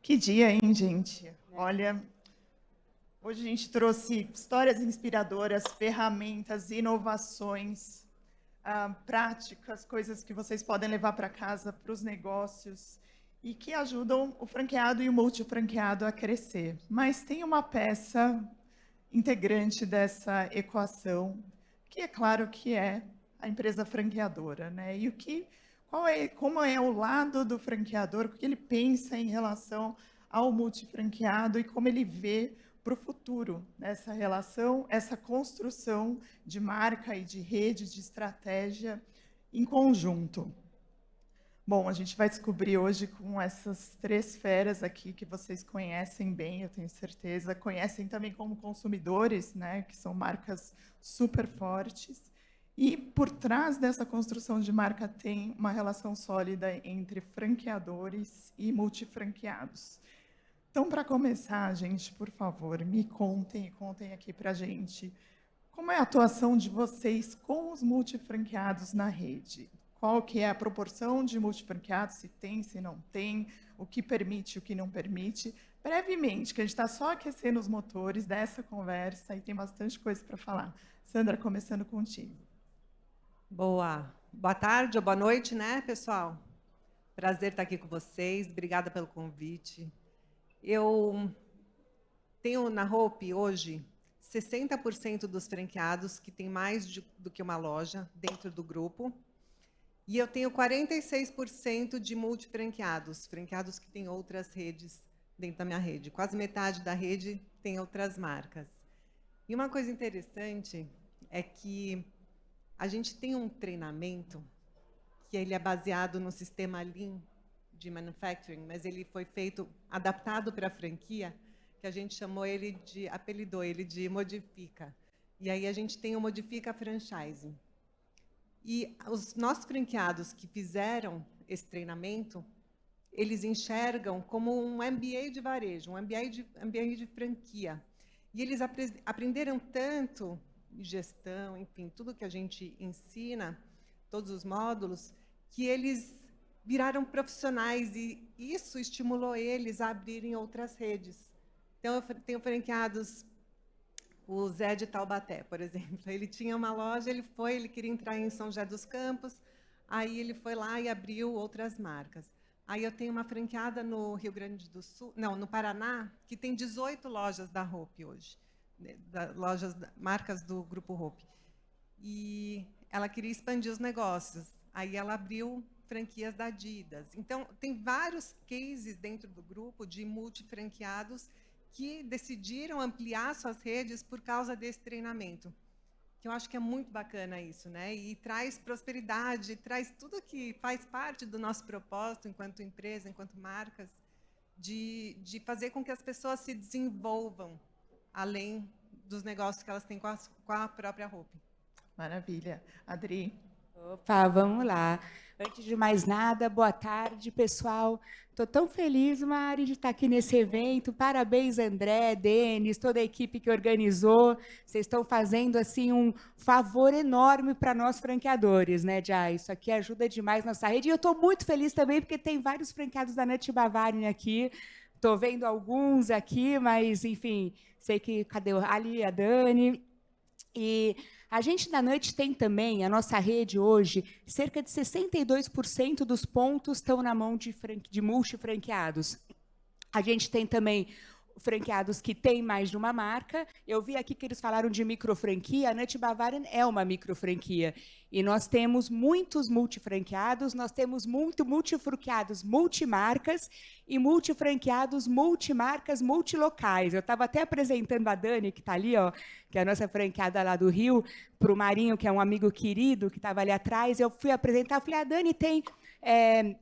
Que dia, hein, gente? Olha, hoje a gente trouxe histórias inspiradoras, ferramentas, inovações, práticas, coisas que vocês podem levar para casa, para os negócios, e que ajudam o franqueado e o multifranqueado a crescer. Mas tem uma peça integrante dessa equação, que é claro que é a empresa franqueadora, né? E como é o lado do franqueador, o que ele pensa em relação ao multifranqueado e como ele vê para o futuro essa relação, essa construção de marca e de rede, de estratégia em conjunto. Bom, a gente vai descobrir hoje com essas três feras aqui que vocês conhecem bem, eu tenho certeza, conhecem também como consumidores, né, que são marcas super fortes. E por trás dessa construção de marca tem uma relação sólida entre franqueadores e multifranqueados. Então, para começar, gente, por favor, me contem aqui para a gente como é a atuação de vocês com os multifranqueados na rede. Qual que é a proporção de multifranqueados, se tem, se não tem, o que permite, o que não permite. Brevemente, que a gente está só aquecendo os motores dessa conversa e tem bastante coisa para falar. Sandra, começando contigo. Boa tarde ou boa noite, né, pessoal? Prazer estar aqui com vocês, obrigada pelo convite. Eu tenho na Hope hoje 60% dos franqueados que tem mais do que uma loja dentro do grupo. E eu tenho 46% de multifranqueados, franqueados que têm outras redes dentro da minha rede. Quase metade da rede tem outras marcas. E uma coisa interessante é que a gente tem um treinamento que ele é baseado no sistema Lean de manufacturing, mas ele foi adaptado para a franquia, que a gente apelidou ele de Modifica. E aí a gente tem o Modifica Franchising. E os nossos franqueados que fizeram esse treinamento, eles enxergam como um MBA de varejo, um MBA de franquia. E eles aprenderam tanto gestão, enfim, tudo que a gente ensina, todos os módulos, que eles viraram profissionais e isso estimulou eles a abrirem outras redes. Então, eu tenho franqueados, o Zé de Taubaté, por exemplo. Ele tinha uma loja, ele queria entrar em São José dos Campos, aí ele foi lá e abriu outras marcas. Aí eu tenho uma franqueada no Rio Grande do Sul, não, no Paraná, que tem 18 lojas da Hope hoje, marcas do Grupo Hope. E ela queria expandir os negócios. Aí ela abriu franquias da Adidas. Então, tem vários cases dentro do grupo de multifranqueados que decidiram ampliar suas redes por causa desse treinamento. Que eu acho que é muito bacana isso, né? E traz prosperidade, traz tudo que faz parte do nosso propósito enquanto empresa, enquanto marcas, de fazer com que as pessoas se desenvolvam além dos negócios que elas têm com a própria Hope. Maravilha. Adri? Opa, vamos lá. Antes de mais nada, boa tarde, pessoal. Estou tão feliz, Mari, de estar aqui nesse evento. Parabéns, André, Denis, toda a equipe que organizou. Vocês estão fazendo assim um favor enorme para nós franqueadores, né, Já? Isso aqui ajuda demais nossa rede. E eu estou muito feliz também, porque tem vários franqueados da Nut Bavarian aqui. Estou vendo alguns aqui, mas, enfim, sei que... Cadê ali a Dani? E a gente da Nut tem também, a nossa rede hoje, cerca de 62% dos pontos estão na mão de multifranqueados. A gente tem também franqueados que têm mais de uma marca. Eu vi aqui que eles falaram de microfranquia. A Nut Bavarian é uma microfranquia. E nós temos muitos multifranqueados, nós temos multifranqueados multimarcas e multifranqueados multimarcas multilocais. Eu estava até apresentando a Dani, que está ali, ó, que é a nossa franqueada lá do Rio, para o Marinho, que é um amigo querido, que estava ali atrás. Eu fui apresentar, falei, a Dani tem...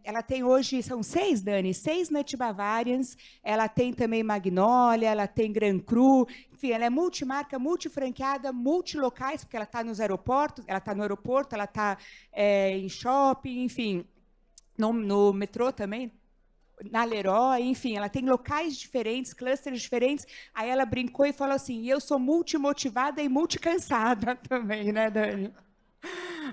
ela tem hoje, são 6, Dani, 6 Nut Bavarians, ela tem também Magnolia, ela tem Gran Cru, enfim, ela é multimarca, multifranqueada, multilocais, porque ela está nos aeroportos, ela está no aeroporto, ela está em shopping, enfim, no metrô também, na Leroy, enfim, ela tem locais diferentes, clusters diferentes. Aí ela brincou e falou assim, eu sou multimotivada e multicansada também, né, Dani?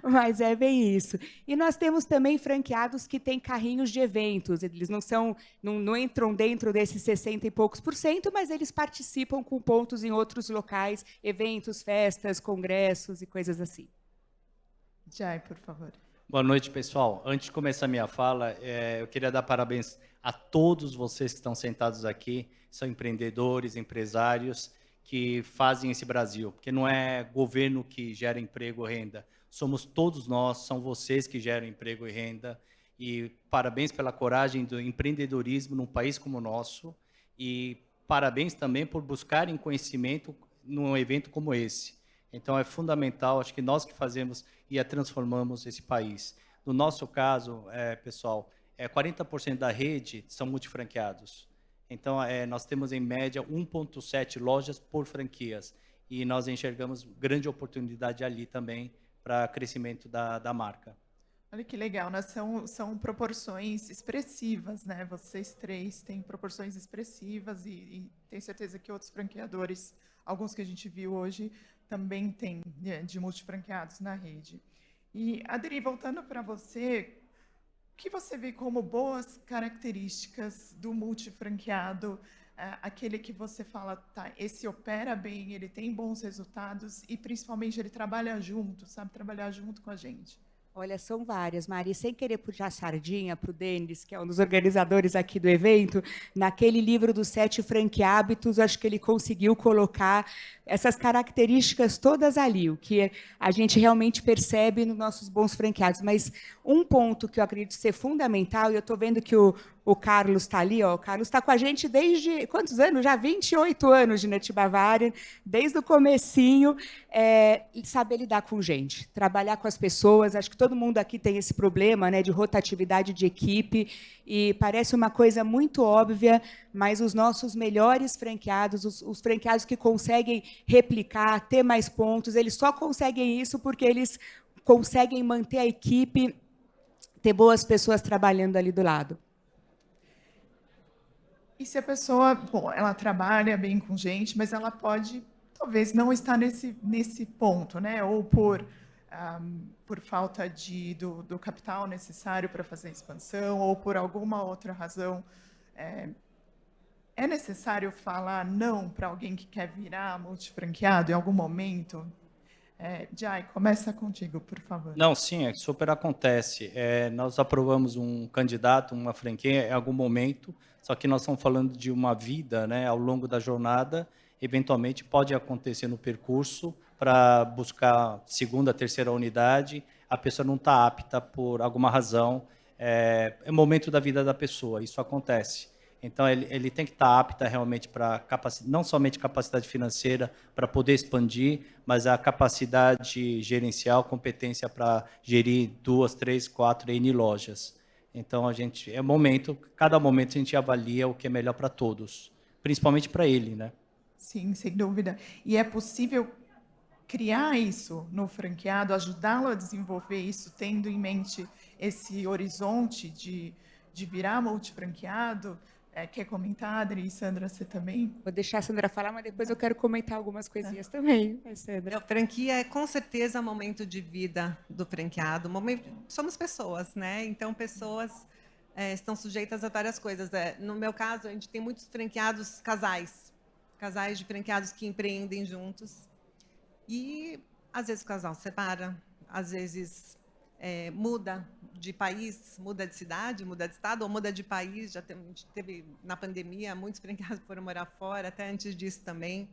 Mas é bem isso. E nós temos também franqueados que têm carrinhos de eventos. Eles não entram dentro desses 60 e poucos por cento, mas eles participam com pontos em outros locais, eventos, festas, congressos e coisas assim. Jai, por favor. Boa noite, pessoal. Antes de começar a minha fala, eu queria dar parabéns a todos vocês que estão sentados aqui, são empreendedores, empresários que fazem esse Brasil, porque não é governo que gera emprego e renda, somos todos nós, são vocês que geram emprego e renda, e parabéns pela coragem do empreendedorismo num país como o nosso, e parabéns também por buscarem conhecimento num evento como esse. Então, é fundamental, acho que nós que fazemos e transformamos esse país. No nosso caso, pessoal, 40% da rede são multifranqueados. Então, nós temos, em média, 1,7 lojas por franquias. E nós enxergamos grande oportunidade ali também para crescimento da marca. Olha que legal, né? São proporções expressivas, né? Vocês três têm proporções expressivas e tenho certeza que outros franqueadores, alguns que a gente viu hoje, também têm de multifranqueados na rede. E, Adri, voltando para você, o que você vê como boas características do multifranqueado, aquele que você fala, tá, esse opera bem, ele tem bons resultados e, principalmente, ele trabalha junto, sabe trabalhar junto com a gente? Olha, são várias, Mari. Sem querer puxar sardinha para o Denis, que é um dos organizadores aqui do evento, naquele livro dos 7 franqueábitos, acho que ele conseguiu colocar essas características todas ali, o que a gente realmente percebe nos nossos bons franqueados. Mas um ponto que eu acredito ser fundamental, e eu estou vendo que o Carlos está ali, ó, o Carlos está com a gente desde, quantos anos? Já 28 anos de Nut Bavarian, desde o comecinho, saber lidar com gente, trabalhar com as pessoas. Acho que todo mundo aqui tem esse problema, né, de rotatividade de equipe, e parece uma coisa muito óbvia, mas os nossos melhores franqueados, os franqueados que conseguem replicar, ter mais pontos, eles só conseguem isso porque eles conseguem manter a equipe, ter boas pessoas trabalhando ali do lado. E se a pessoa, bom, ela trabalha bem com gente, mas ela pode, talvez, não estar nesse ponto, né? Ou por falta do capital necessário para fazer a expansão, ou por alguma outra razão, é necessário falar não para alguém que quer virar multifranqueado em algum momento? Jai, começa contigo, por favor. Não, sim, super acontece. Nós aprovamos um candidato, uma franquia, em algum momento, só que nós estamos falando de uma vida, né, ao longo da jornada, eventualmente pode acontecer no percurso para buscar segunda, terceira unidade, a pessoa não está apta por alguma razão, é o momento da vida da pessoa, isso acontece. Então, ele tem que estar apta realmente para não somente capacidade financeira para poder expandir, mas a capacidade gerencial, competência para gerir 2, 3, 4 N lojas. Então, cada momento a gente avalia o que é melhor para todos, principalmente para ele, né? Sim, sem dúvida. E é possível criar isso no franqueado, ajudá-lo a desenvolver isso, tendo em mente esse horizonte de virar multifranqueado? Quer comentar, Adri e Sandra, você também? Vou deixar a Sandra falar, mas depois eu quero comentar algumas coisinhas também. Sandra. Franquia é, com certeza, momento de vida do franqueado. Somos pessoas, né? Então, pessoas estão sujeitas a várias coisas. No meu caso, a gente tem muitos franqueados casais de franqueados que empreendem juntos. E, às vezes, o casal separa, às vezes muda de país, muda de cidade, muda de estado, ou muda de país. A gente teve, na pandemia, muitos franqueados foram morar fora, até antes disso também.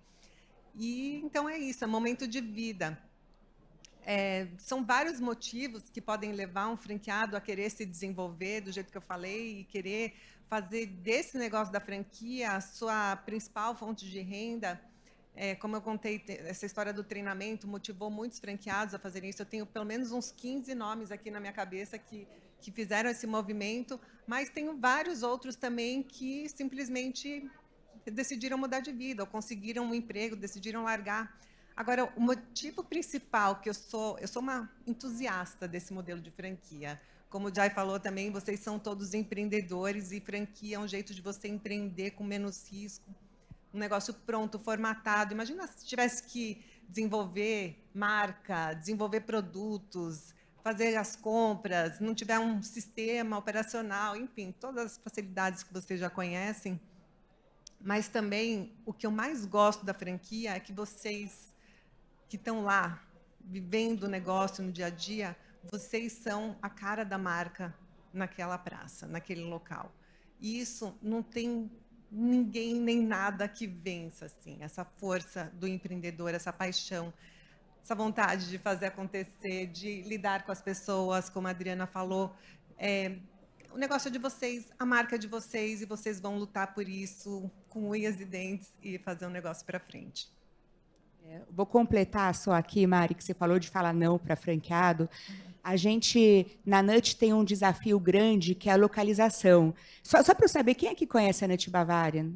E, então, é isso, é momento de vida. São vários motivos que podem levar um franqueado a querer se desenvolver, do jeito que eu falei, e querer fazer desse negócio da franquia a sua principal fonte de renda. Como eu contei, essa história do treinamento motivou muitos franqueados a fazerem isso. Eu tenho pelo menos uns 15 nomes aqui na minha cabeça que fizeram esse movimento, mas tenho vários outros também que simplesmente decidiram mudar de vida, ou conseguiram um emprego, decidiram largar. Agora, o motivo principal que eu sou uma entusiasta desse modelo de franquia. Como o Jai falou também, vocês são todos empreendedores e franquia é um jeito de você empreender com menos risco. Um negócio pronto, formatado. Imagina se tivesse que desenvolver marca, desenvolver produtos, fazer as compras, não tiver um sistema operacional, enfim, todas as facilidades que vocês já conhecem. Mas também, o que eu mais gosto da franquia é que vocês que estão lá, vivendo o negócio no dia a dia, vocês são a cara da marca naquela praça, naquele local. E isso não tem ninguém nem nada que vença, assim, essa força do empreendedor, essa paixão, essa vontade de fazer acontecer, de lidar com as pessoas, como a Adriana falou. O negócio é de vocês, a marca é de vocês, e vocês vão lutar por isso com unhas e dentes e fazer um negócio para frente. Vou completar só aqui, Mari, que você falou de falar não para franqueado. A gente, na NUT, tem um desafio grande, que é a localização. Só para eu saber, quem é que conhece a NUT Bavarian?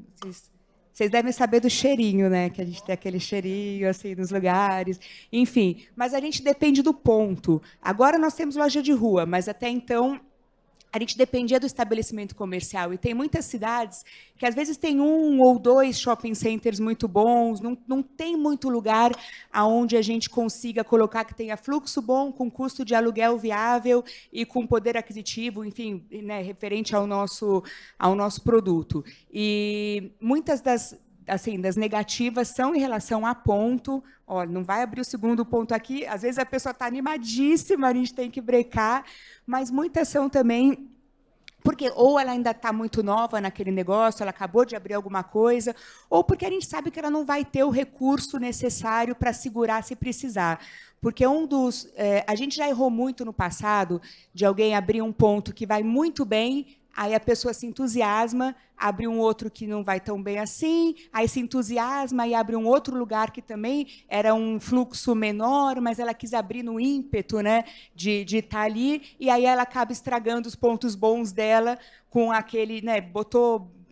Vocês devem saber do cheirinho, né? Que a gente tem aquele cheirinho, assim, nos lugares. Enfim, mas a gente depende do ponto. Agora nós temos loja de rua, mas até então a gente dependia do estabelecimento comercial. E tem muitas cidades que, às vezes, tem 1 ou 2 shopping centers muito bons, não tem muito lugar onde a gente consiga colocar que tenha fluxo bom, com custo de aluguel viável e com poder aquisitivo, enfim, né, referente ao nosso produto. E muitas das negativas são em relação a ponto. Olha, não vai abrir o segundo ponto aqui, às vezes a pessoa está animadíssima, a gente tem que brecar, mas muitas são também porque ou ela ainda está muito nova naquele negócio, ela acabou de abrir alguma coisa, ou porque a gente sabe que ela não vai ter o recurso necessário para segurar se precisar. Porque a gente já errou muito no passado de alguém abrir um ponto que vai muito bem, aí a pessoa se entusiasma, abre um outro que não vai tão bem assim, aí se entusiasma e abre um outro lugar que também era um fluxo menor, mas ela quis abrir no ímpeto, né, de estar ali, e aí ela acaba estragando os pontos bons dela com aquele, né,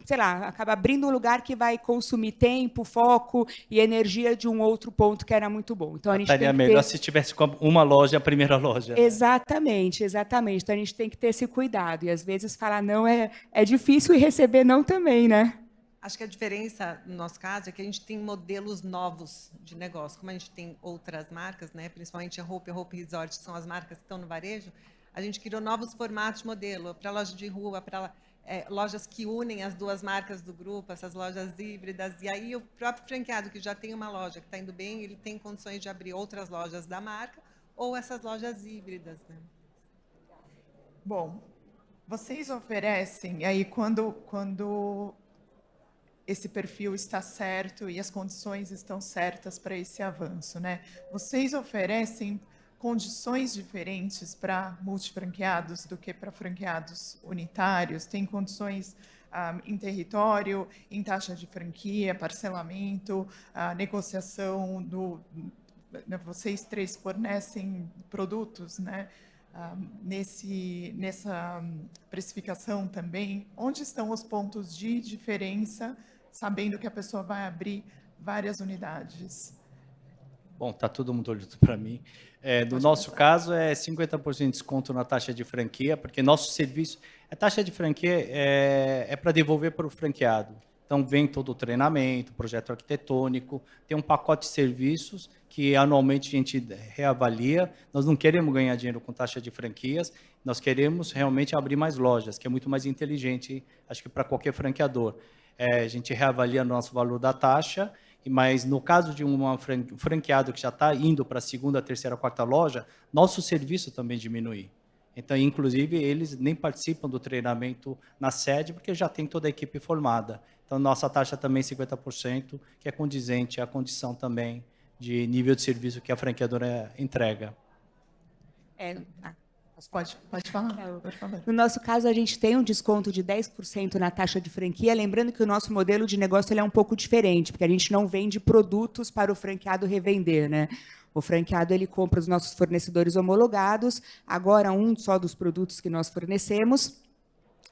sei lá, acaba abrindo um lugar que vai consumir tempo, foco e energia de um outro ponto que era muito bom. Então, a gente estaria melhor se tivesse uma loja, a primeira loja. Né? Exatamente. Então, a gente tem que ter esse cuidado. E, às vezes, falar não é difícil e receber não também, né? Acho que a diferença, no nosso caso, é que a gente tem modelos novos de negócio. Como a gente tem outras marcas, né, principalmente a Hope Resort, são as marcas que estão no varejo, a gente criou novos formatos de modelo para loja de rua, para lojas que unem as duas marcas do grupo, essas lojas híbridas, e aí o próprio franqueado que já tem uma loja que está indo bem, ele tem condições de abrir outras lojas da marca ou essas lojas híbridas, né? Bom, vocês oferecem, aí quando esse perfil está certo e as condições estão certas para esse avanço, né? Vocês oferecem condições diferentes para multifranqueados do que para franqueados unitários? Tem condições em território, em taxa de franquia, parcelamento, negociação vocês 3 fornecem produtos, né? Nessa precificação também. Onde estão os pontos de diferença, sabendo que a pessoa vai abrir várias unidades? Bom, está todo mundo olhando para mim. No nosso caso, é 50% de desconto na taxa de franquia, porque nosso serviço, a taxa de franquia é para devolver para o franqueado. Então, vem todo o treinamento, projeto arquitetônico, tem um pacote de serviços que anualmente a gente reavalia. Nós não queremos ganhar dinheiro com taxa de franquias, nós queremos realmente abrir mais lojas, que é muito mais inteligente, acho que para qualquer franqueador. A gente reavalia o nosso valor da taxa, mas no caso de um franqueado que já está indo para a segunda, terceira, quarta loja, nosso serviço também diminui. Então, inclusive, eles nem participam do treinamento na sede, porque já tem toda a equipe formada. Então, nossa taxa também é 50%, que é condizente à condição também de nível de serviço que a franqueadora entrega. Pode falar. Pode falar. No nosso caso, a gente tem um desconto de 10% na taxa de franquia, lembrando que o nosso modelo de negócio ele é um pouco diferente, porque a gente não vende produtos para o franqueado revender, né? O franqueado ele compra os nossos fornecedores homologados, agora um só dos produtos que nós fornecemos,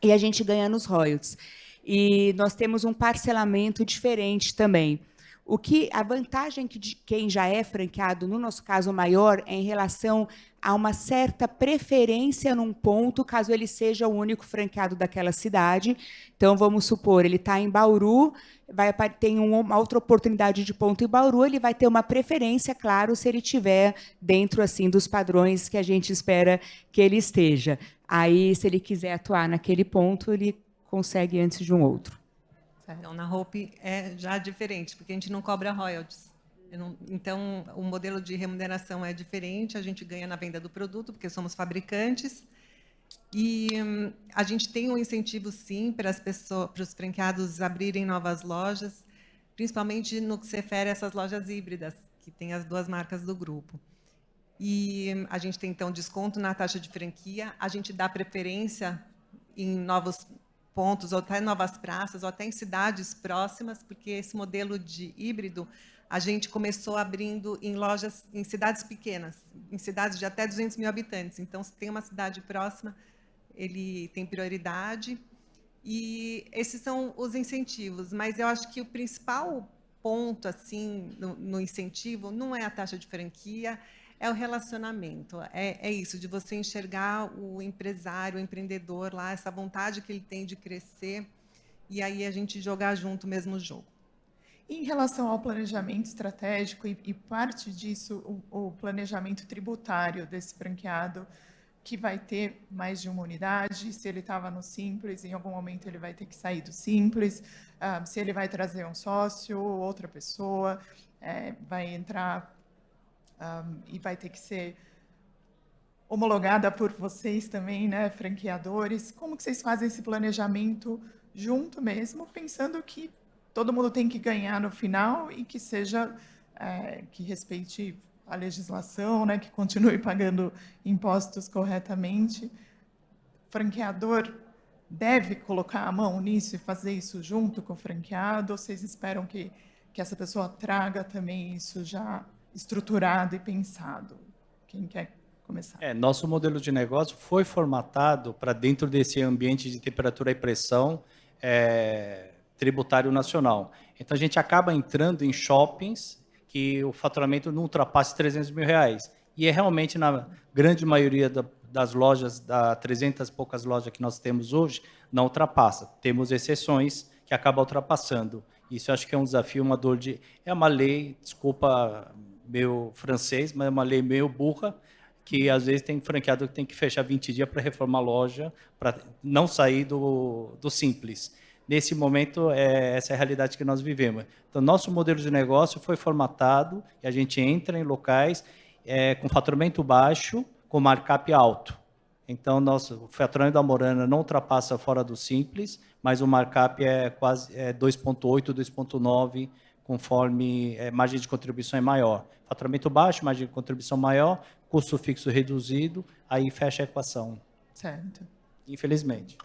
e a gente ganha nos royalties. E nós temos um parcelamento diferente também. A vantagem que de quem já é franqueado, no nosso caso maior, é em relação a uma certa preferência num ponto, caso ele seja o único franqueado daquela cidade. Então, vamos supor, ele está em Bauru, tem uma outra oportunidade de ponto em Bauru, ele vai ter uma preferência, claro, se ele estiver dentro assim dos padrões que a gente espera que ele esteja. Aí, se ele quiser atuar naquele ponto, ele consegue antes de um outro. Então, na Hope é já diferente, porque a gente não cobra royalties. Então, o modelo de remuneração é diferente, a gente ganha na venda do produto, porque somos fabricantes, e a gente tem um incentivo, sim, para os franqueados abrirem novas lojas, principalmente no que se refere a essas lojas híbridas, que tem as 2 marcas do grupo. E a gente tem, então, desconto na taxa de franquia, a gente dá preferência em novos pontos, ou até em novas praças, ou até em cidades próximas, porque esse modelo de híbrido a gente começou abrindo em lojas, em cidades pequenas, em cidades de até 200 mil habitantes. Então, se tem uma cidade próxima, ele tem prioridade. E esses são os incentivos. Mas eu acho que o principal ponto assim no incentivo não é a taxa de franquia, é o relacionamento. É isso, de você enxergar o empresário, o empreendedor lá, essa vontade que ele tem de crescer, e aí a gente jogar junto o mesmo jogo. Em relação ao planejamento estratégico, e parte disso, o planejamento tributário desse franqueado, que vai ter mais de uma unidade, se ele estava no Simples, em algum momento ele vai ter que sair do Simples, se ele vai trazer um sócio, outra pessoa, vai entrar e vai ter que ser homologada por vocês também, né, franqueadores. Como que vocês fazem esse planejamento junto mesmo, pensando que todo mundo tem que ganhar no final e que seja, que respeite a legislação, né, que continue pagando impostos corretamente? O franqueador deve colocar a mão nisso e fazer isso junto com o franqueado? Ou vocês esperam que essa pessoa traga também isso já estruturado e pensado? Quem quer começar? Nosso modelo de negócio foi formatado para dentro desse ambiente de temperatura e pressão tributário nacional. Então, a gente acaba entrando em shoppings que o faturamento não ultrapasse 300 mil reais. E é realmente, na grande maioria das lojas, das 300 e poucas lojas que nós temos hoje, não ultrapassa. Temos exceções que acabam ultrapassando. Isso eu acho que é um desafio, uma dor de... É uma lei, desculpa meu francês, mas é uma lei meio burra, que às vezes tem franqueado que tem que fechar 20 dias para reformar a loja, para não sair do Simples. Nesse momento, essa é a realidade que nós vivemos. Então, nosso modelo de negócio foi formatado e a gente entra em locais com faturamento baixo, com markup alto. Então, o faturamento da Morana não ultrapassa fora do Simples, mas o markup é quase 2,8, 2,9, conforme margem de contribuição é maior. Faturamento baixo, margem de contribuição maior, custo fixo reduzido, aí fecha a equação. Certo. Infelizmente.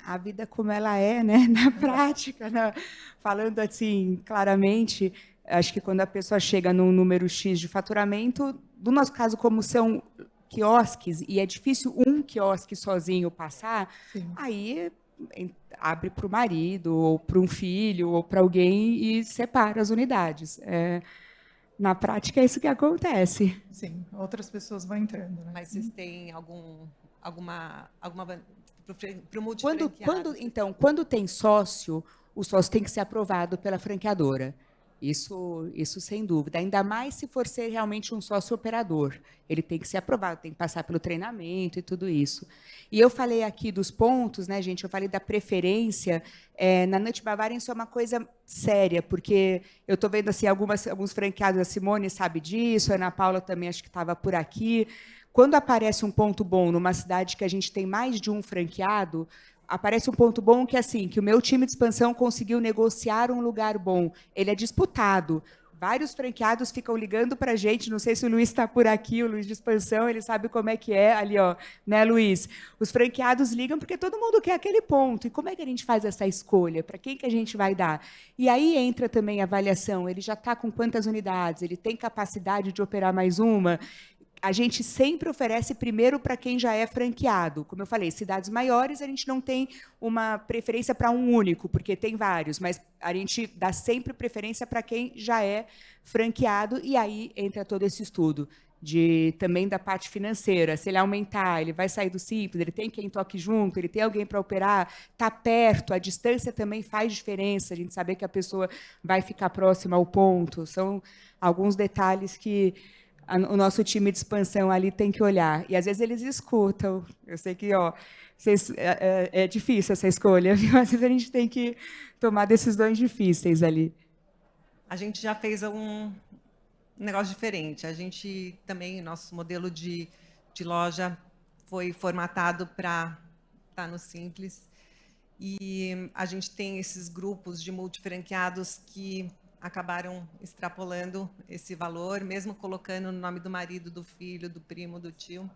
A vida como ela é, né, na prática, né? Falando assim claramente, acho que quando a pessoa chega num número X de faturamento, no nosso caso, como são quiosques, e é difícil um quiosque sozinho passar, sim, aí abre para o marido, ou para um filho, ou para alguém e separa as unidades. Na prática, é isso que acontece. Sim, outras pessoas vão entrando. Né? Mas vocês têm alguma para o multifranqueado? Quando tem sócio, o sócio tem que ser aprovado pela franqueadora. Isso sem dúvida. Ainda mais se for ser realmente um sócio operador. Ele tem que ser aprovado, tem que passar pelo treinamento e tudo isso. E eu falei aqui dos pontos, né, gente? Eu falei da preferência. Na Nut Bavarian isso é uma coisa séria, porque eu estou vendo assim, alguns franqueados, a Simone sabe disso, a Ana Paula também acho que estava por aqui. Quando aparece um ponto bom numa cidade que a gente tem mais de um franqueado, aparece um ponto bom que assim, que o meu time de expansão conseguiu negociar um lugar bom. Ele é disputado. Vários franqueados ficam ligando para a gente, não sei se o Luiz está por aqui, o Luiz de expansão, ele sabe como é que é, ali, ó, né, Luiz? Os franqueados ligam porque todo mundo quer aquele ponto. E como é que a gente faz essa escolha? Para quem que a gente vai dar? E aí entra também a avaliação, ele já está com quantas unidades? Ele tem capacidade de operar mais uma? a gente sempre oferece primeiro para quem já é franqueado. Como eu falei, cidades maiores, a gente não tem uma preferência para um único, porque tem vários, mas a gente dá sempre preferência para quem já é franqueado, e aí entra todo esse estudo também da parte financeira. Se ele aumentar, ele vai sair do Simples, ele tem quem toque junto, ele tem alguém para operar, está perto, a distância também faz diferença, a gente saber que a pessoa vai ficar próxima ao ponto. São alguns detalhes que o nosso time de expansão ali tem que olhar. E, às vezes, eles escutam. Eu sei que é difícil essa escolha, viu? Às vezes a gente tem que tomar decisões difíceis ali. A gente já fez um negócio diferente. A gente também, nosso modelo de loja foi formatado para estar no Simples. E a gente tem esses grupos de multifranqueados que acabaram extrapolando esse valor, mesmo colocando no nome do marido, do filho, do primo, do tio.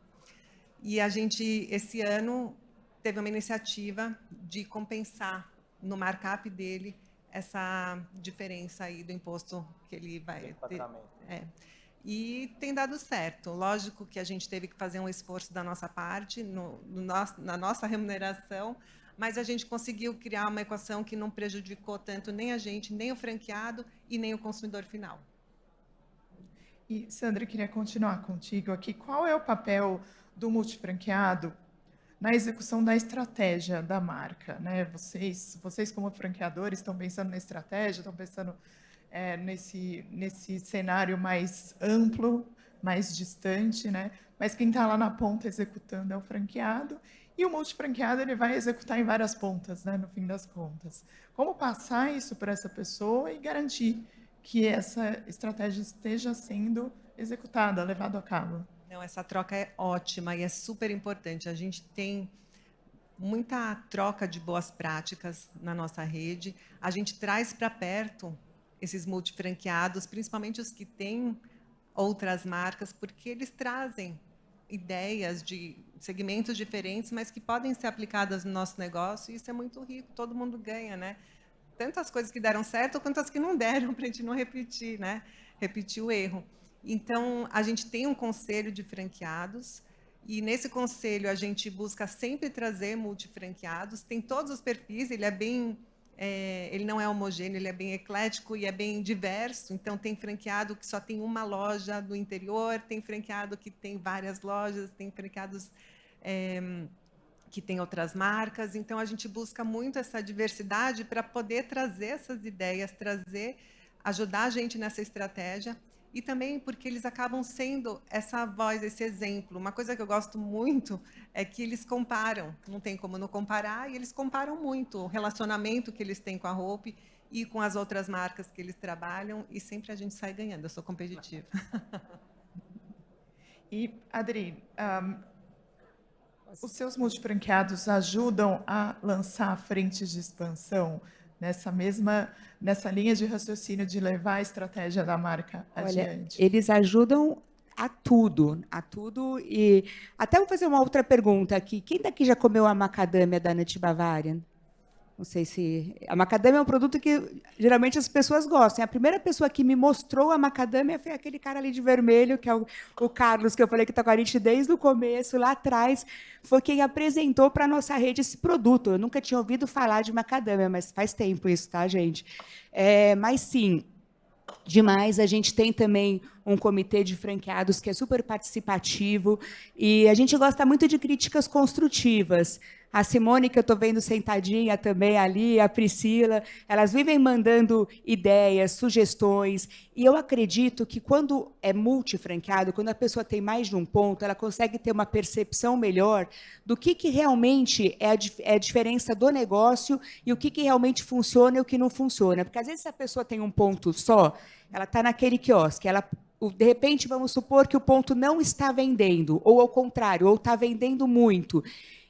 E a gente, esse ano, teve uma iniciativa de compensar no markup dele essa diferença aí do imposto que ele vai ter. E tem dado certo. Lógico que a gente teve que fazer um esforço da nossa parte, na nossa remuneração, mas a gente conseguiu criar uma equação que não prejudicou tanto nem a gente, nem o franqueado e nem o consumidor final. E, Sandra, eu queria continuar contigo aqui. Qual é o papel do multifranqueado na execução da estratégia da marca, né? Vocês como franqueadores, estão pensando na estratégia, estão pensando nesse cenário mais amplo, mais distante, né? Mas quem está lá na ponta executando é o franqueado, e o multifranqueado ele vai executar em várias pontas, né, no fim das contas. Como passar isso para essa pessoa e garantir que essa estratégia esteja sendo executada, levada a cabo? Não, essa troca é ótima e é super importante. A gente tem muita troca de boas práticas na nossa rede. A gente traz para perto esses multifranqueados, principalmente os que têm outras marcas, porque eles trazem ideias de segmentos diferentes, mas que podem ser aplicadas no nosso negócio, e isso é muito rico, todo mundo ganha, né? Tanto as coisas que deram certo, quanto as que não deram, para a gente não repetir, né? Repetir o erro. Então, a gente tem um conselho de franqueados, e nesse conselho a gente busca sempre trazer multifranqueados, tem todos os perfis, ele não é homogêneo, ele é bem eclético e é bem diverso. Então, tem franqueado que só tem uma loja no interior, tem franqueado que tem várias lojas, tem franqueados que tem outras marcas. Então, a gente busca muito essa diversidade para poder trazer essas ideias, ajudar a gente nessa estratégia. E também porque eles acabam sendo essa voz, esse exemplo. Uma coisa que eu gosto muito é que eles comparam, não tem como não comparar, e eles comparam muito o relacionamento que eles têm com a Hope e com as outras marcas que eles trabalham, e sempre a gente sai ganhando. Eu sou competitiva. E, Adri, os seus multifranqueados ajudam a lançar frentes de expansão nessa linha de raciocínio de levar a estratégia da marca adiante? Eles ajudam a tudo. E até vou fazer uma outra pergunta aqui. Quem daqui já comeu a macadâmia da Nut Bavarian? Não sei se... A macadâmia é um produto que geralmente as pessoas gostam. A primeira pessoa que me mostrou a macadâmia foi aquele cara ali de vermelho, que é o Carlos, que eu falei que está com a gente desde o começo, lá atrás. Foi quem apresentou para a nossa rede esse produto. Eu nunca tinha ouvido falar de macadâmia, mas faz tempo isso, tá, gente? Mas, sim, demais. A gente tem também um comitê de franqueados que é super participativo, e a gente gosta muito de críticas construtivas. A Simone, que eu estou vendo sentadinha também ali, a Priscila, elas vivem mandando ideias, sugestões, e eu acredito que quando é multifranqueado, quando a pessoa tem mais de um ponto, ela consegue ter uma percepção melhor do que realmente é a diferença do negócio e o que realmente funciona e o que não funciona. Porque, às vezes, se a pessoa tem um ponto só, ela está naquele quiosque, de repente, vamos supor que o ponto não está vendendo, ou ao contrário, ou está vendendo muito.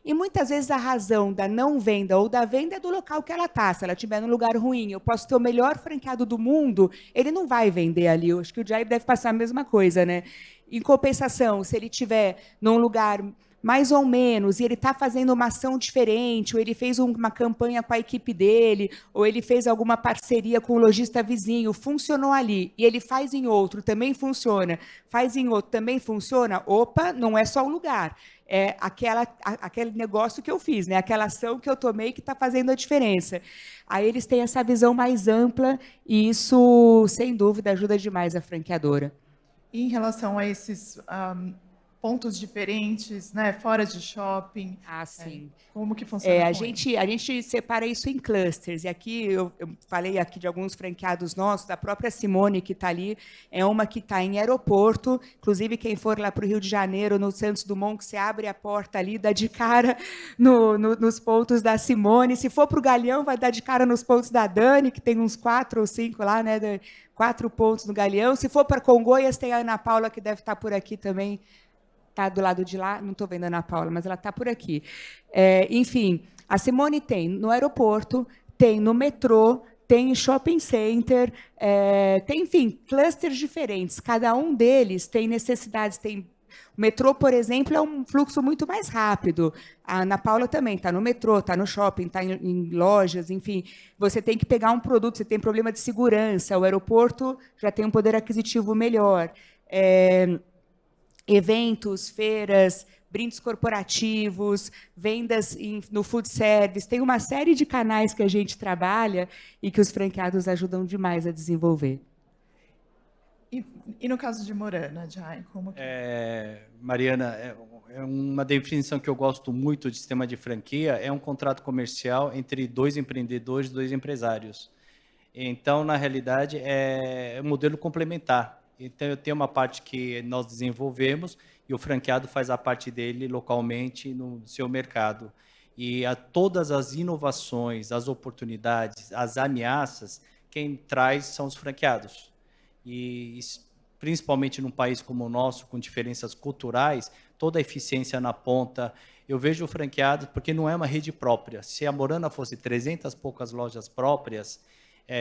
E muitas vezes a razão da não venda ou da venda é do local que ela está. Se ela estiver num lugar ruim, eu posso ter o melhor franqueado do mundo, ele não vai vender ali. Eu acho que o Jair deve passar a mesma coisa, né? Em compensação, se ele estiver num lugar mais ou menos, e ele está fazendo uma ação diferente, ou ele fez uma campanha com a equipe dele, ou ele fez alguma parceria com o lojista vizinho, funcionou ali, e ele faz em outro, também funciona, faz em outro, também funciona, opa, não é só o lugar, é aquele negócio que eu fiz, né? Aquela ação que eu tomei que está fazendo a diferença. Aí eles têm essa visão mais ampla, e isso, sem dúvida, ajuda demais a franqueadora. E em relação a esses pontos diferentes, né, fora de shopping, Ah, sim. como que funciona A com eles? gente separa isso em clusters, e aqui eu falei aqui de alguns franqueados nossos, a própria Simone, que está ali, é uma que está em aeroporto, inclusive quem for lá para o Rio de Janeiro, no Santos Dumont, que você abre a porta ali, dá de cara nos pontos da Simone, se for para o Galeão, vai dar de cara nos pontos da Dani, que tem uns 4 ou 5 lá, né, 4 pontos no Galeão, se for para Congonhas, tem a Ana Paula, que deve estar por aqui também, está do lado de lá, não estou vendo a Ana Paula, mas ela está por aqui. Enfim, a Simone tem no aeroporto, tem no metrô, tem em shopping center, tem, enfim, clusters diferentes. Cada um deles tem necessidades. O metrô, por exemplo, é um fluxo muito mais rápido. A Ana Paula também está no metrô, está no shopping, está em lojas, enfim. Você tem que pegar um produto, você tem problema de segurança, o aeroporto já tem um poder aquisitivo melhor. Eventos, feiras, brindes corporativos, vendas no food service. Tem uma série de canais que a gente trabalha e que os franqueados ajudam demais a desenvolver. E no caso de Morana, Jai, como que... Mariana, é uma definição que eu gosto muito de sistema de franquia, é um contrato comercial entre 2 empreendedores, 2 empresários. Então, na realidade, é um modelo complementar. Então, eu tenho uma parte que nós desenvolvemos e o franqueado faz a parte dele localmente no seu mercado. E todas as inovações, as oportunidades, as ameaças, quem traz são os franqueados. E principalmente num país como o nosso, com diferenças culturais, toda a eficiência na ponta. Eu vejo o franqueado, porque não é uma rede própria. Se a Morana fosse 300 e poucas lojas próprias,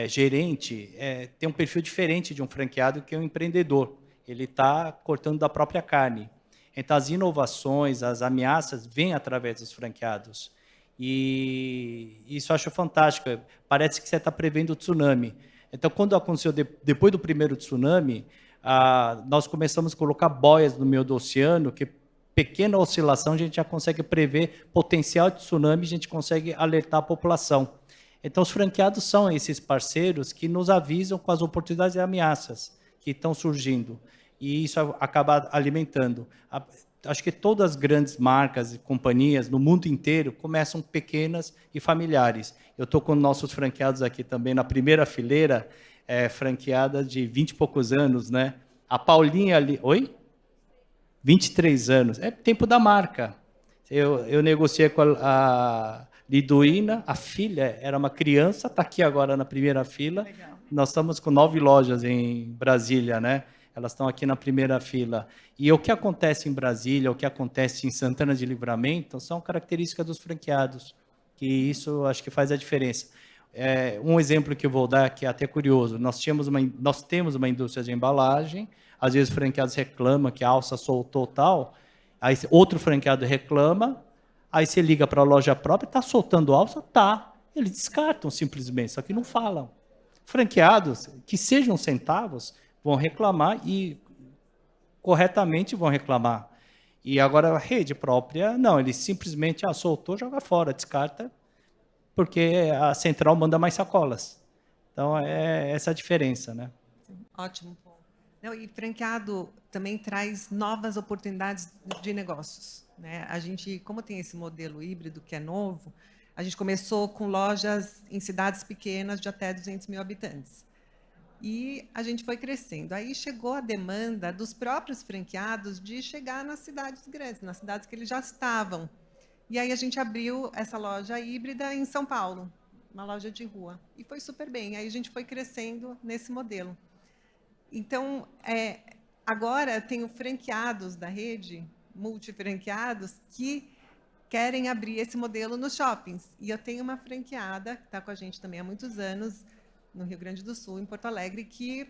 gerente tem um perfil diferente de um franqueado que é um empreendedor. Ele está cortando da própria carne. Então, as inovações, as ameaças vêm através dos franqueados. E isso eu acho fantástico. Parece que você está prevendo o tsunami. Então, quando aconteceu, depois do primeiro tsunami, nós começamos a colocar boias no meio do oceano, que pequena oscilação a gente já consegue prever potencial de tsunami, a gente consegue alertar a população. Então, os franqueados são esses parceiros que nos avisam com as oportunidades e ameaças que estão surgindo. E isso acaba alimentando. Acho que todas as grandes marcas e companhias no mundo inteiro começam pequenas e familiares. Eu estou com nossos franqueados aqui também na primeira fileira, franqueada de 20 e poucos anos, né? A Paulinha ali... Oi? 23 anos. É tempo da marca. Eu negociei com a Liduína, a filha era uma criança, está aqui agora na primeira fila. Legal. Nós estamos com 9 lojas em Brasília, né? Elas estão aqui na primeira fila. E o que acontece em Brasília, o que acontece em Santana de Livramento, são características dos franqueados, que isso acho que faz a diferença. Um exemplo que eu vou dar, que é até curioso, nós temos uma indústria de embalagem, às vezes franqueados reclamam que a alça soltou tal, aí outro franqueado reclama, aí você liga para a loja própria, está soltando alça? Tá. Eles descartam simplesmente, só que não falam. Franqueados, que sejam centavos, vão reclamar e corretamente vão reclamar. E agora a rede própria, não, ele simplesmente soltou, joga fora, descarta, porque a central manda mais sacolas. Então, é essa a diferença, né? Ótimo. Não, e franqueado também traz novas oportunidades de negócios, né? A gente, como tem esse modelo híbrido que é novo, a gente começou com lojas em cidades pequenas de até 200 mil habitantes. E a gente foi crescendo. Aí chegou a demanda dos próprios franqueados de chegar nas cidades grandes, nas cidades que eles já estavam. E aí a gente abriu essa loja híbrida em São Paulo, uma loja de rua. E foi super bem. Aí a gente foi crescendo nesse modelo. Então, agora tenho franqueados da rede, multifranqueados, que querem abrir esse modelo nos shoppings. E eu tenho uma franqueada, que está com a gente também há muitos anos, no Rio Grande do Sul, em Porto Alegre, que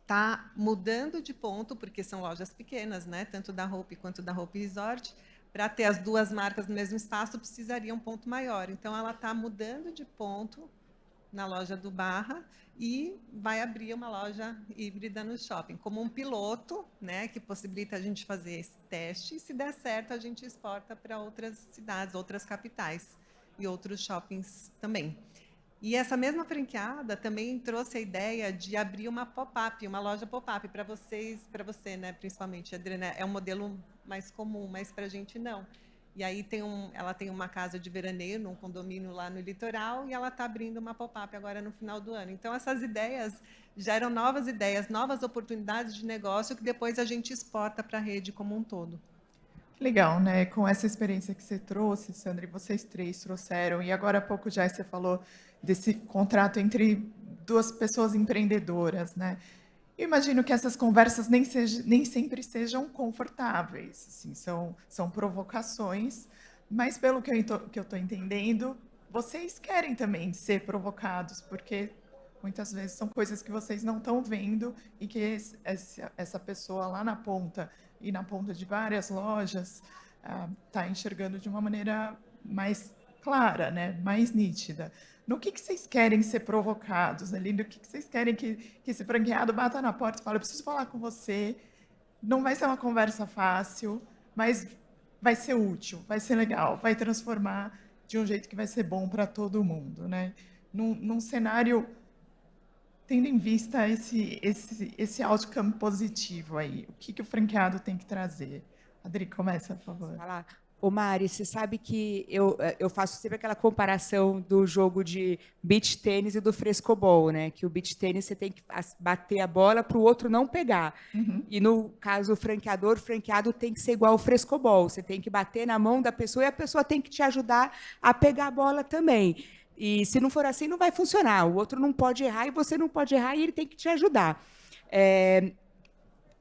está mudando de ponto, porque são lojas pequenas, né? Tanto da Hope quanto da Hope Resort, para ter as duas marcas no mesmo espaço, precisaria um ponto maior. Então, ela está mudando de ponto na loja do Barra e vai abrir uma loja híbrida no shopping, como um piloto, né, que possibilita a gente fazer esse teste, e se der certo, a gente exporta para outras cidades, outras capitais e outros shoppings também. E essa mesma franqueada também trouxe a ideia de abrir uma pop-up, uma loja pop-up para vocês, para você, né, principalmente, Adriana, é um modelo mais comum, mas para a gente não. E aí ela tem uma casa de veraneio num condomínio lá no litoral e ela está abrindo uma pop-up agora no final do ano. Então, essas ideias geram novas ideias, novas oportunidades de negócio que depois a gente exporta para a rede como um todo. Legal, né? Com essa experiência que você trouxe, Sandra, e vocês três trouxeram, e agora há pouco já você falou desse contrato entre duas pessoas empreendedoras, né? Eu imagino que essas conversas nem sempre sejam confortáveis, assim, são provocações, mas pelo que eu estou entendendo, vocês querem também ser provocados, porque muitas vezes são coisas que vocês não estão vendo e que essa pessoa lá na ponta e na ponta de várias lojas está enxergando de uma maneira mais clara, né? Mais nítida. No que vocês querem ser provocados ali? No que vocês querem que esse franqueado bata na porta e fale, eu preciso falar com você, não vai ser uma conversa fácil, mas vai ser útil, vai ser legal, vai transformar de um jeito que vai ser bom para todo mundo, né? Num cenário tendo em vista esse outcome positivo aí, o que o franqueado tem que trazer? Adri, começa, por favor. Falar. Ô, Mari, você sabe que eu faço sempre aquela comparação do jogo de beach tênis e do frescobol, né? Que o beach tênis você tem que bater a bola para o outro não pegar. Uhum. E no caso, o franqueado tem que ser igual ao frescobol. Você tem que bater na mão da pessoa e a pessoa tem que te ajudar a pegar a bola também. E se não for assim, não vai funcionar. O outro não pode errar e você não pode errar e ele tem que te ajudar.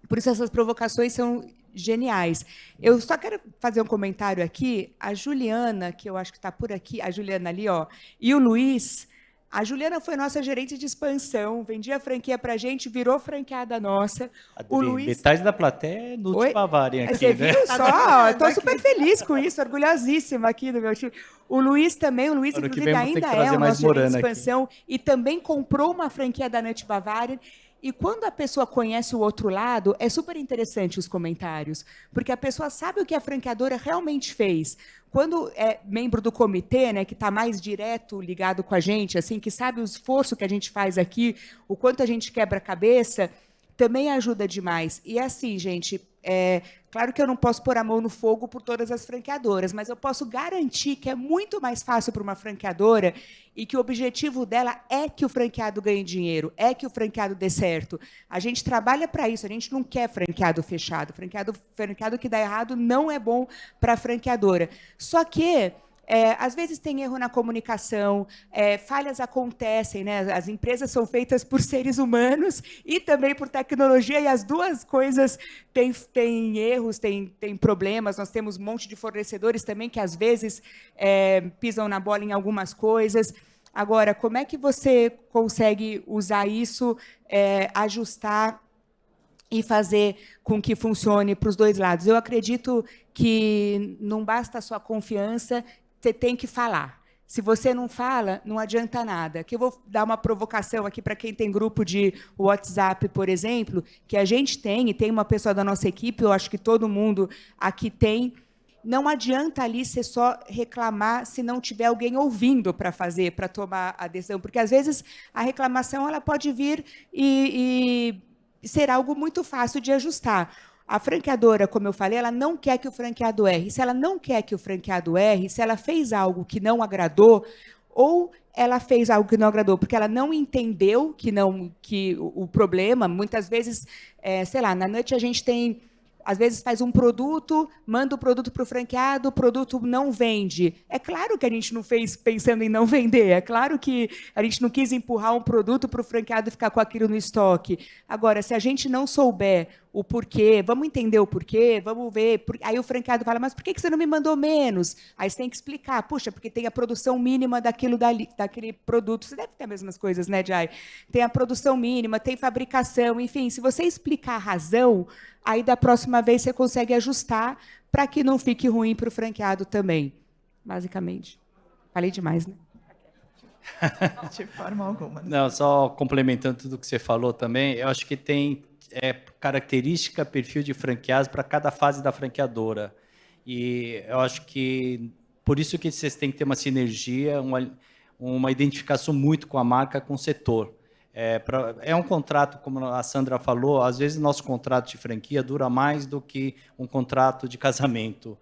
Por isso essas provocações são geniais. Eu só quero fazer um comentário aqui. A Juliana, que eu acho que está por aqui, a Juliana ali, ó, e o Luiz. A Juliana foi nossa gerente de expansão, vendia franquia para a gente, virou franqueada nossa. O Luiz... Metade da plateia é Nutri Bavarian aqui, você né? viu só? Estou super feliz com isso, orgulhosíssima aqui do meu time. O Luiz também, inclusive, ainda é o nosso gerente de expansão aqui. E também comprou uma franquia da Nutri Bavarian. E quando a pessoa conhece o outro lado, é super interessante os comentários, porque a pessoa sabe o que a franqueadora realmente fez. Quando é membro do comitê, né, que está mais direto ligado com a gente, assim, que sabe o esforço que a gente faz aqui, o quanto a gente quebra a cabeça, também ajuda demais. E assim, gente, claro que eu não posso pôr a mão no fogo por todas as franqueadoras, mas eu posso garantir que é muito mais fácil para uma franqueadora e que o objetivo dela é que o franqueado ganhe dinheiro, é que o franqueado dê certo. A gente trabalha para isso, a gente não quer franqueado fechado. Franqueado que dá errado não é bom para a franqueadora. Só que... às vezes tem erro na comunicação, falhas acontecem, né? As empresas são feitas por seres humanos e também por tecnologia, e as duas coisas têm erros, têm problemas. Nós temos um monte de fornecedores também que, às vezes, pisam na bola em algumas coisas. Agora, como é que você consegue usar isso, ajustar e fazer com que funcione para os dois lados? Eu acredito que não basta a sua confiança, você tem que falar. Se você não fala, não adianta nada. Que eu vou dar uma provocação aqui para quem tem grupo de WhatsApp, por exemplo, que a gente tem, e tem uma pessoa da nossa equipe, eu acho que todo mundo aqui tem. Não adianta ali você só reclamar se não tiver alguém ouvindo para tomar a decisão, porque às vezes a reclamação ela pode vir e ser algo muito fácil de ajustar. A franqueadora, como eu falei, ela não quer que o franqueado erre. Se ela não quer que o franqueado erre, se ela fez algo que não agradou, ou ela fez algo que não agradou porque ela não entendeu que o problema, muitas vezes, sei lá, na Nut a gente tem... Às vezes faz um produto, manda o produto para o franqueado, o produto não vende. É claro que a gente não fez pensando em não vender, é claro que a gente não quis empurrar um produto para o franqueado ficar com aquilo no estoque. Agora, se a gente não souber o porquê, vamos entender o porquê, vamos ver. Aí o franqueado fala, mas por que você não me mandou menos? Aí você tem que explicar, puxa, porque tem a produção mínima daquele produto. Você deve ter as mesmas coisas, né, Jai? Tem a produção mínima, tem fabricação, enfim, se você explicar a razão, aí da próxima próxima vez você consegue ajustar para que não fique ruim para o franqueado também, basicamente. Falei demais, né? De forma alguma. Não, só complementando tudo que você falou também, eu acho que tem característica, perfil de franqueados para cada fase da franqueadora. E eu acho que por isso que vocês têm que ter uma sinergia, uma identificação muito com a marca, com o setor. É um contrato, como a Sandra falou, às vezes nosso contrato de franquia dura mais do que um contrato de casamento.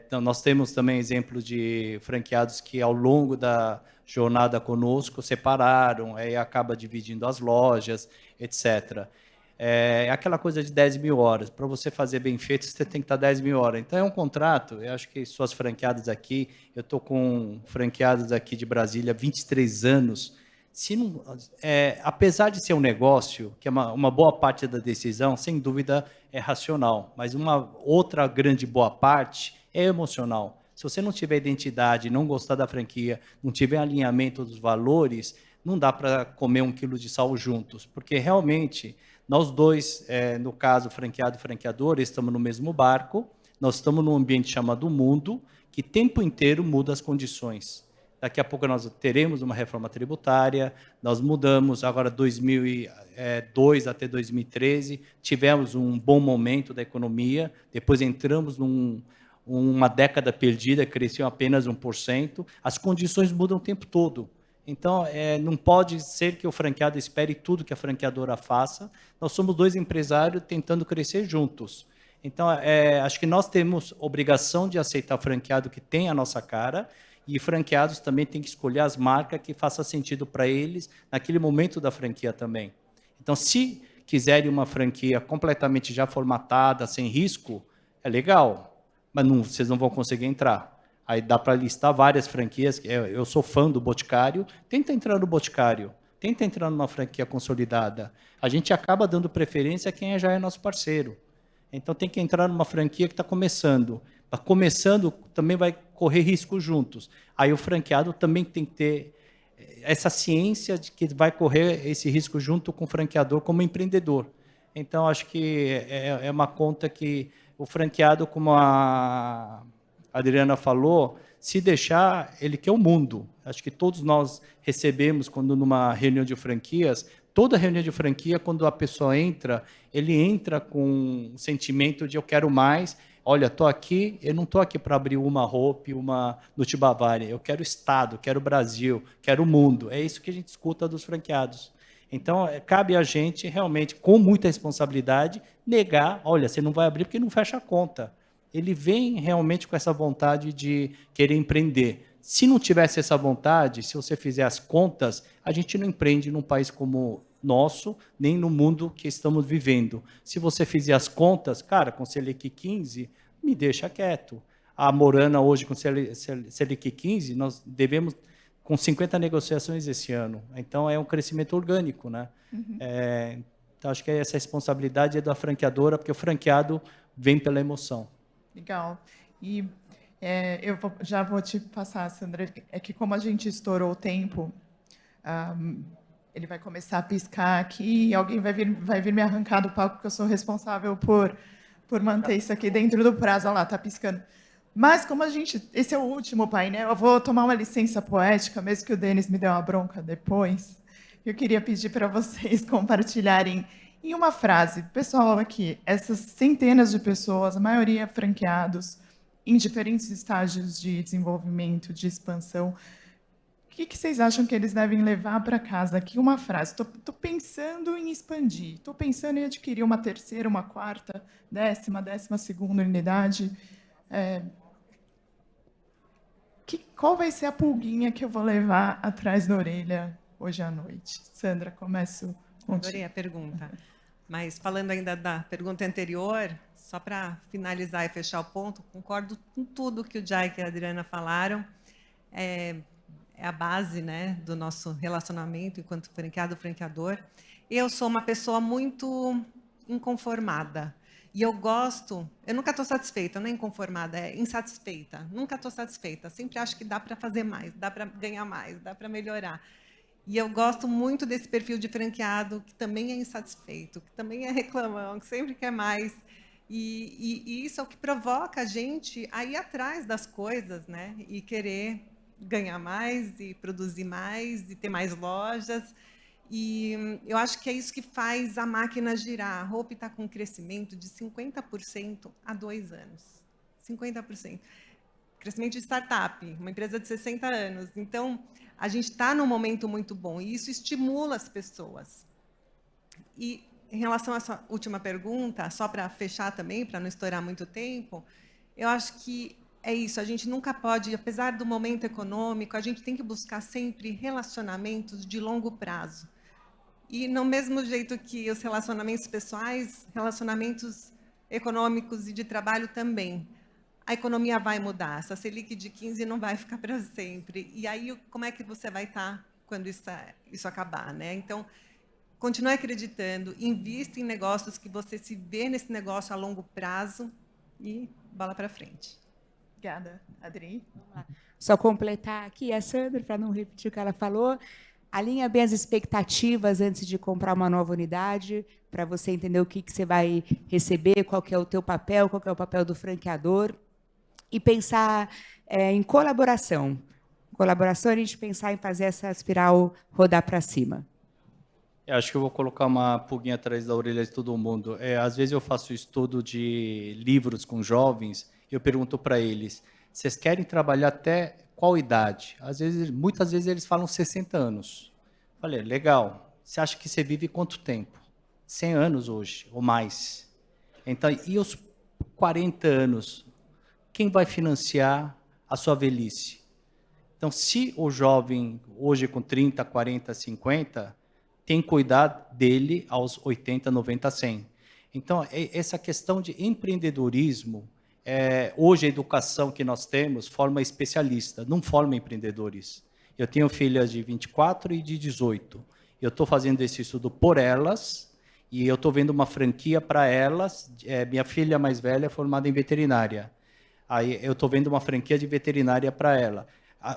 Então, nós temos também exemplos de franqueados que, ao longo da jornada conosco, separaram, aí acaba dividindo as lojas, etc. É aquela coisa de 10 mil horas. Para você fazer bem feito, você tem que estar 10 mil horas. Então, é um contrato. Eu acho que suas franqueadas aqui, eu estou com franqueadas aqui de Brasília há 23 anos. Se não, apesar de ser um negócio, que é uma boa parte da decisão, sem dúvida, é racional, mas uma outra grande boa parte é emocional. Se você não tiver identidade, não gostar da franquia, não tiver alinhamento dos valores, não dá para comer 1 quilo de sal juntos, porque realmente nós dois, no caso franqueado e franqueador, estamos no mesmo barco, nós estamos num ambiente chamado mundo, que o tempo inteiro muda as condições. Daqui a pouco nós teremos uma reforma tributária, nós mudamos agora 2002 até 2013, tivemos um bom momento da economia, depois entramos numa década perdida, cresceu apenas 1%, as condições mudam o tempo todo. Então, não pode ser que o franqueado espere tudo que a franqueadora faça, nós somos dois empresários tentando crescer juntos. Então, acho que nós temos obrigação de aceitar franqueado que tem a nossa cara, e franqueados também têm que escolher as marcas que façam sentido para eles naquele momento da franquia também. Então, se quiserem uma franquia completamente já formatada, sem risco, é legal, mas vocês não vão conseguir entrar. Aí dá para listar várias franquias. Eu sou fã do Boticário, tenta entrar no Boticário, tenta entrar numa franquia consolidada. A gente acaba dando preferência a quem já é nosso parceiro. Então, tem que entrar numa franquia que está começando. Está começando, também vai correr risco juntos. Aí o franqueado também tem que ter essa ciência de que vai correr esse risco junto com o franqueador como empreendedor. Então, acho que é uma conta que o franqueado, como a Adriana falou, se deixar, ele quer o mundo. Acho que todos nós recebemos, quando numa reunião de franquias, toda reunião de franquia, quando a pessoa entra, ele entra com o sentimento de eu quero mais. Olha, estou aqui, eu não estou aqui para abrir uma Hope, uma Nut Bavária. Eu quero Estado, quero Brasil, quero o mundo. É isso que a gente escuta dos franqueados. Então, cabe a gente, realmente, com muita responsabilidade, negar, olha, você não vai abrir porque não fecha a conta. Ele vem realmente com essa vontade de querer empreender. Se não tivesse essa vontade, se você fizer as contas, a gente não empreende num país como nosso, nem no mundo que estamos vivendo. Se você fizer as contas, cara, com Selic 15, me deixa quieto. A Morana hoje com Selic 15, nós devemos com 50 negociações esse ano. Então, é um crescimento orgânico, né? Uhum. Então, acho que essa responsabilidade é da franqueadora, porque o franqueado vem pela emoção. Legal. E já vou te passar, Sandra, é que como a gente estourou o tempo, ele vai começar a piscar aqui e alguém vai vir me arrancar do palco, porque eu sou responsável por manter isso aqui dentro do prazo. Olha lá, está piscando. Mas como esse é o último painel, eu vou tomar uma licença poética, mesmo que o Denis me dê uma bronca depois. Eu queria pedir para vocês compartilharem em uma frase, pessoal aqui, essas centenas de pessoas, a maioria franqueados, em diferentes estágios de desenvolvimento, de expansão, o que vocês acham que eles devem levar para casa? Aqui uma frase, estou pensando em expandir, estou pensando em adquirir uma terceira, uma quarta, 12ª unidade. Qual vai ser a pulguinha que eu vou levar atrás da orelha hoje à noite? Sandra, começo contigo. Adorei a pergunta. Mas, falando ainda da pergunta anterior, só para finalizar e fechar o ponto, concordo com tudo que o Jai e a Adriana falaram. É a base, né, do nosso relacionamento enquanto franqueador. Eu sou uma pessoa muito inconformada. E eu nunca estou satisfeita, não é inconformada, é insatisfeita. Nunca estou satisfeita. Sempre acho que dá para fazer mais, dá para ganhar mais, dá para melhorar. E eu gosto muito desse perfil de franqueado que também é insatisfeito, que também é reclamão, que sempre quer mais. E isso é o que provoca a gente a ir atrás das coisas, né? E querer ganhar mais, e produzir mais, e ter mais lojas. E eu acho que é isso que faz a máquina girar. A Hope está com um crescimento de 50% há 2 anos. 50%. Crescimento de startup, uma empresa de 60 anos. Então, a gente está num momento muito bom, e isso estimula as pessoas. E, em relação à sua última pergunta, só para fechar também, para não estourar muito tempo, eu acho que é isso, a gente nunca pode, apesar do momento econômico, a gente tem que buscar sempre relacionamentos de longo prazo. E, no mesmo jeito que os relacionamentos pessoais, relacionamentos econômicos e de trabalho também. A economia vai mudar, essa Selic de 15 não vai ficar para sempre. E aí, como é que você vai estar quando isso acabar, né? Então, continue acreditando, invista em negócios que você se vê nesse negócio a longo prazo e bola para frente. Obrigada. Adri? Só completar aqui a Sandra, para não repetir o que ela falou. Alinha bem as expectativas antes de comprar uma nova unidade, para você entender o que você vai receber, qual que é o teu papel, qual que é o papel do franqueador. E pensar em colaboração. Colaboração, a gente pensar em fazer essa espiral rodar para cima. Eu acho que eu vou colocar uma pulguinha atrás da orelha de todo mundo. Às vezes eu faço estudo de livros com jovens, eu pergunto para eles, vocês querem trabalhar até qual idade? Muitas vezes eles falam 60 anos. Falei, legal, você acha que você vive quanto tempo? 100 anos hoje, ou mais. Então, e os 40 anos? Quem vai financiar a sua velhice? Então, se o jovem, hoje com 30, 40, 50, tem que cuidar dele aos 80, 90, 100. Então, essa questão de empreendedorismo, hoje a educação que nós temos forma especialista, não forma empreendedores. Eu tenho filhas de 24 e de 18. Eu estou fazendo esse estudo por elas, e eu estou vendo uma franquia para elas. Minha filha mais velha é formada em veterinária. Aí eu estou vendo uma franquia de veterinária para ela.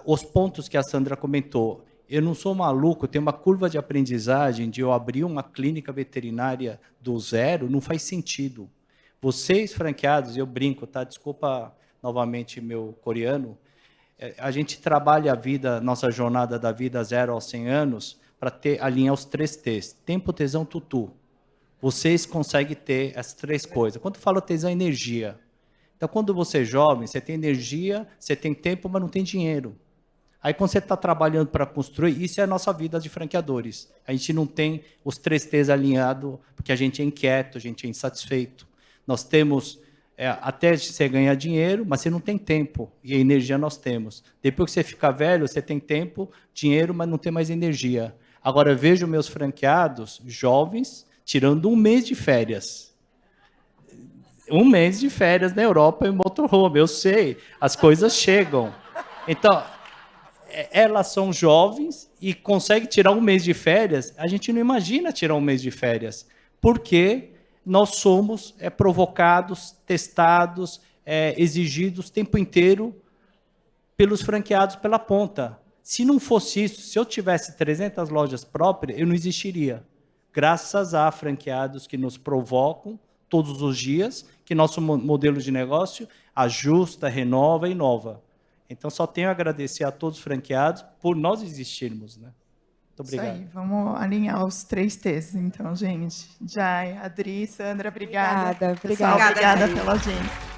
Os pontos que a Sandra comentou, eu não sou maluco, tem uma curva de aprendizagem de eu abrir uma clínica veterinária do zero, não faz sentido. Vocês, franqueados, eu brinco, tá? Desculpa novamente meu coreano, a gente trabalha a vida, nossa jornada da vida 0 aos 100 anos, para alinhar os 3 T's. Tempo, tesão, tutu. Vocês conseguem ter essas 3 coisas. Quando eu falo tesão, energia. Então, quando você é jovem, você tem energia, você tem tempo, mas não tem dinheiro. Aí, quando você está trabalhando para construir, isso é a nossa vida de franqueadores. A gente não tem os 3 T's alinhados, porque a gente é inquieto, a gente é insatisfeito. Nós temos, até você ganhar dinheiro, mas você não tem tempo, e a energia nós temos. Depois que você fica velho, você tem tempo, dinheiro, mas não tem mais energia. Agora, eu vejo meus franqueados, jovens, tirando 1 mês de férias. 1 mês de férias na Europa em motorhome, eu sei, as coisas chegam. Então, elas são jovens e conseguem tirar 1 mês de férias. A gente não imagina tirar 1 mês de férias, porque nós somos provocados, testados, exigidos o tempo inteiro pelos franqueados pela ponta. Se não fosse isso, se eu tivesse 300 lojas próprias, eu não existiria. Graças a franqueados que nos provocam todos os dias, que nosso modelo de negócio ajusta, renova e inova. Então, só tenho a agradecer a todos os franqueados por nós existirmos, né? Muito obrigado. Isso aí, vamos alinhar os 3 T's, então, gente. Jai, Adri, Sandra, obrigada. Obrigada. Pessoal, obrigada Adri. pela audiência.